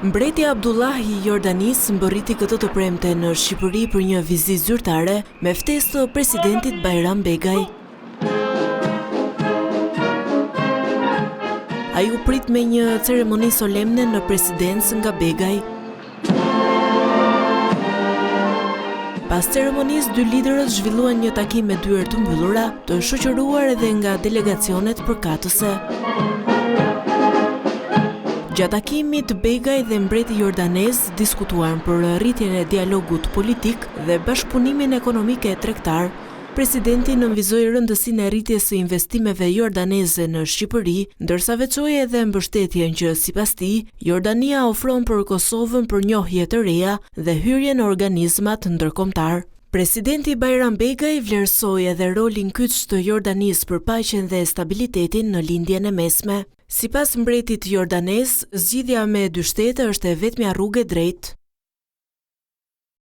Mbreti Abdullah i Jordanisë mbërriti këtë të premte në Shqipëri për një vizitë zyrtare me ftesë të presidentit Bajram Begaj. Ai u prit me një ceremoni solemne në presidencë nga Begaj. Pas ceremonisë, dy liderët zhvilluan një takim me dyer të mbyllura, të shoqëruar edhe nga delegacionet përkatëse. Gjatë takimit, Begaj dhe mbreti jordanez diskutuan për rritjen e dialogut politik dhe bashkëpunimin ekonomik e tregtar. Presidenti nënvizoi rëndësinë e rritjes së investimeve jordaneze në Shqipëri, ndërsa veçoi edhe mbështetjen që sipas tij, Jordania ofron për Kosovën për njohje të reja dhe hyrje në organizmat ndërkombëtar. Presidenti Bajram Begaj vlerësoi edhe rolin kyç të Jordanisë për paqen dhe stabilitetin në lindjen e mesme. Sipas mbretit jordanez, zgjidhja me dy shtete është e vetmja rrugë e drejtë.